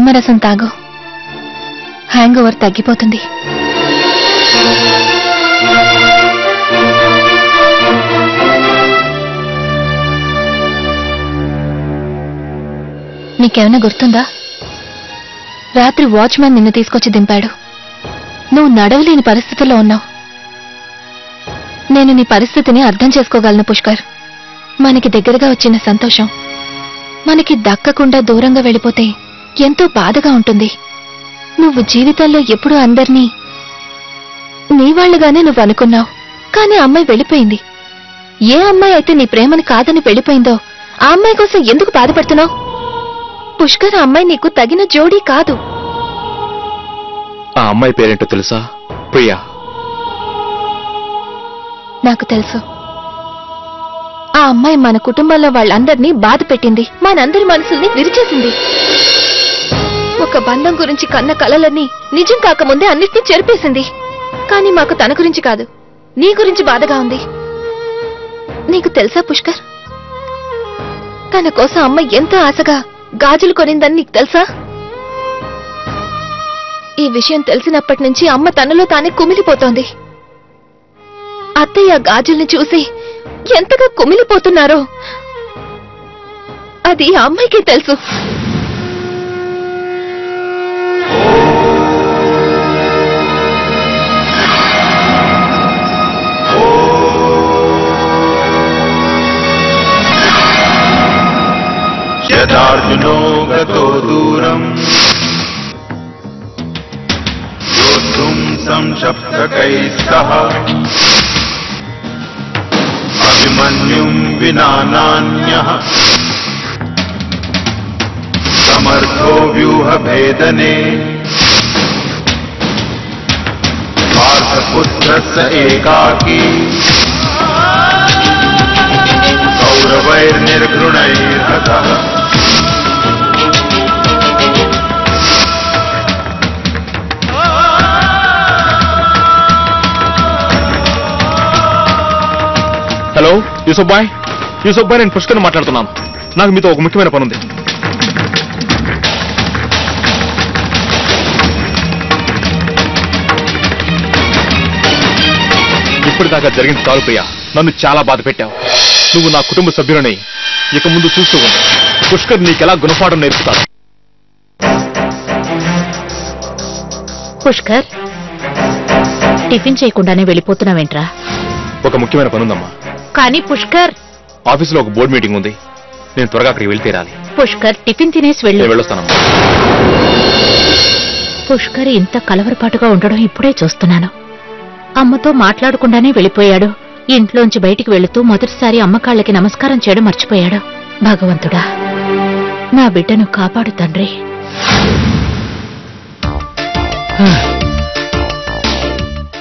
నిమ్మరసం తాగు, hang over తగ్గిపోతుంది. నీకేమైనా గుర్తుందా? రాత్రి వాచ్మ్యాన్ నిన్ను తీసుకొచ్చి దింపాడు. నువ్వు నడవలేని పరిస్థితుల్లో ఉన్నావు. నేను నీ పరిస్థితిని అర్థం చేసుకోగలను పుష్కర్. మనకి దగ్గరగా వచ్చిన సంతోషం మనకి దక్కకుండా దూరంగా వెళ్ళిపోతే ఎంతో బాధగా ఉంటుంది. నువ్వు జీవితంలో ఎప్పుడూ అందర్నీ నీవాళ్లుగానే నువ్వు అనుకున్నావు. కానీ అమ్మాయి వెళ్ళిపోయింది. ఏ అమ్మాయి అయితే నీ ప్రేమని కాదని వెళ్ళిపోయిందో ఆ అమ్మాయి కోసం ఎందుకు బాధపడుతున్నావు? పుష్కర్, ఆ అమ్మాయి నీకు తగిన జోడీ కాదు. ఆ అమ్మాయి పేరేంటో తెలుసా? ప్రియా. నాకు తెలుసు. ఆ అమ్మాయి మన కుటుంబంలో వాళ్ళందరినీ బాధ పెట్టింది, మనందరి మనసుల్ని విరిచేసింది. ఒక బంధం గురించి కన్న కలలన్నీ నిజం కాకముందే అన్నిటినీ చెరిపేసింది. కానీ మాకు తన గురించి కాదు, నీ గురించి బాధగా ఉంది. నీకు తెలుసా పుష్కర్, తన కోసం అమ్మ ఎంత ఆశగా గాజులు కొనిందని నీకు తెలుసా? ఈ విషయం తెలిసినప్పటి నుంచి అమ్మ తనలో తానే కుమిలిపోతోంది. అత్తయ్య గాజుల్ని చూసి ఎంతగా కుమిలిపోతున్నారో అది ఆ అమ్మాయికే తెలుసు. యదార్జునో గతో దూరం యోద్ధుం సంశప్తకైః సహ అభిమన్యుం వినా నాన్యః సమర్థో వ్యూహభేదనే పార్థపుత్రస్య ఏకాకీ కౌరవైర్నిర్ఘృణైర్హతః. హలో యూసుఫ్ బాయ్, నేను పుష్కర్ మాట్లాడుతున్నాను. నాకు మీతో ఒక ముఖ్యమైన పని ఉంది. ఇప్పటిదాకా జరిగింది చాలు ప్రియా. నన్ను చాలా బాధ పెట్టావు. నువ్వు నా కుటుంబ సభ్యులని ఇక ముందు చూస్తూ ఉంది. పుష్కర్ నీకెలా గుణపాఠం నేర్పుతాడు. పుష్కర్, టిఫిన్ చేయకుండానే వెళ్ళిపోతున్నావేంట్రా? ఒక ముఖ్యమైన పని ఉందమ్మా. కానీ పుష్కర్, ఆఫీసులో ఒక బోర్డు మీటింగ్ ఉంది. నేను త్వరగా అక్కడికి వెళ్ళి తీరాలి. పుష్కర్, టిఫిన్ తినేసి వెళ్ళొస్తానమ్మా. పుష్కర్ ఇంత కలవరపాటుగా ఉండడం ఇప్పుడే చూస్తున్నాను. అమ్మతో మాట్లాడకుండానే వెళ్ళిపోయాడు. ఇంట్లోంచి బయటికి వెళుతూ మొదటిసారి అమ్మ కాళ్ళకి నమస్కారం చేయడం మర్చిపోయాడు. భగవంతుడా, నా బిడ్డను కాపాడు తండ్రి.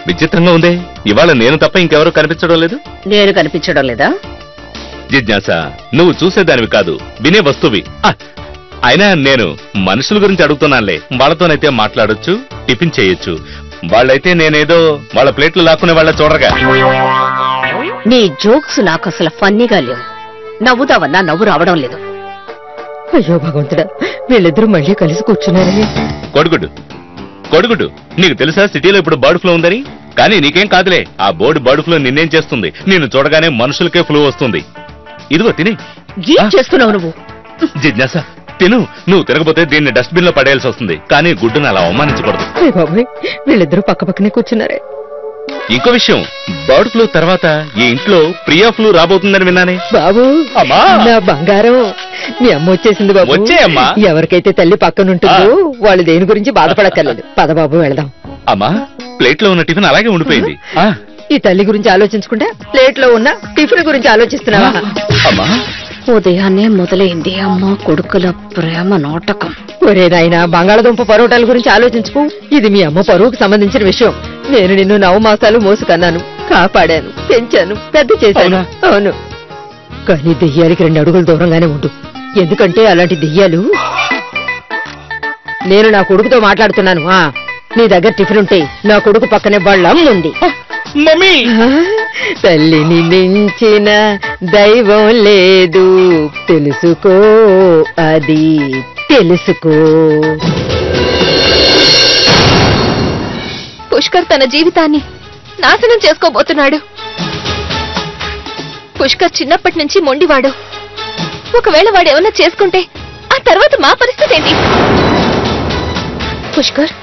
విచిత్రంగా ఉంది. ఇవాళ నేను తప్ప ఇంకెవరూ కనిపించడం లేదు. నేను కనిపించడం లేదా? జిజ్ఞాస, నువ్వు చూసేదానివి కాదు, వినే వస్తువి. అయినా నేను మనుషుల గురించి అడుగుతున్నానులే. వాళ్ళతోనైతే మాట్లాడొచ్చు, టిఫిన్ చేయొచ్చు. వాళ్ళైతే నేనేదో వాళ్ళ ప్లేట్లు లాక్కునే వాళ్ళ చూడగా. నీ జోక్స్ నాకు అసలు ఫన్నీగా లేవు. నవ్వుదావన్నా నవ్వు రావడం లేదు. అయ్యో భగవంతుడా, వీళ్ళిద్దరూ మళ్ళీ కలిసి కూర్చున్నారని. కొడుగుడు, నీకు తెలుసా సిటీలో ఇప్పుడు బర్డ్ ఫ్లూ ఉందని? కానీ నీకేం కాదులే. ఆ బోర్డు బర్డ్ ఫ్లూ నిన్నేం చేస్తుంది? నేను చూడగానే మనుషులకే ఫ్లూ వస్తుంది. ఇదిగో తిని. ఏం చేస్తున్నావు నువ్వు? జిజ్ఞాస, తిను. నువ్వు తిరగబోతే దీన్ని డస్ట్బిన్ లో పడేయాల్సి వస్తుంది. కానీ గుడ్డును అలా అవమానించకూడదు. బాబాయ్, వీళ్ళిద్దరూ పక్క పక్కనే కూర్చున్నారే. ఇంకో విషయం, బర్డ్ ఫ్లూ తర్వాత ఈ ఇంట్లో ప్రియా ఫ్లూ రాబోతుందని విన్నానే. బాబు, అమ్మా, నా బంగారం, మీ అమ్మ వచ్చేసింది బాబు. వచ్చేయమ్మా. ఎవరికైతే తల్లి పక్కనుంటుందో వాళ్ళు దేని గురించి బాధపడక్కర్లేదు. పద బాబు, వెళదాం. అమ్మా, ప్లేట్ లో ఉన్న టిఫిన్ అలాగే ఉండిపోయింది. ఈ తల్లి గురించి ఆలోచించకుండా ప్లేట్ లో ఉన్న టిఫిన్ గురించి ఆలోచిస్తున్నావా? అమ్మా, ఉదయాన్నే మొదలైంది అమ్మ కొడుకుల ప్రేమ నాటకం. ఒరే నాయనా, బంగాళదుంప పరోటాల గురించి ఆలోచించుకో. ఇది మీ అమ్మ పరువుకు సంబంధించిన విషయం. నేను నిన్ను 9 మాసాలు మోసుకన్నాను, కాపాడాను, పెంచాను, పెద్ద చేశాను. అవును, కానీ దెయ్యాలకి 2 అడుగులు దూరంగానే ఉండు. ఎందుకంటే అలాంటి దెయ్యాలు. నేను నా కొడుకుతో మాట్లాడుతున్నాను. నీ దగ్గర టిఫిన్ ఉంటే నా కొడుకు పక్కనే వాళ్ళ అమ్మ ఉంది. మమ్మీ తల్లిని మించిన దైవం లేదు, తెలుసుకో అది తెలుసుకో. పుష్కర్ తన జీవితాన్ని నాశనం చేసుకోబోతున్నాడు. పుష్కర్ చిన్నప్పటి నుంచి మొండివాడు. ఒకవేళ వాడు ఏమన్నా చేసుకుంటే ఆ తర్వాత మా పరిస్థితి ఏంటి? పుష్కర్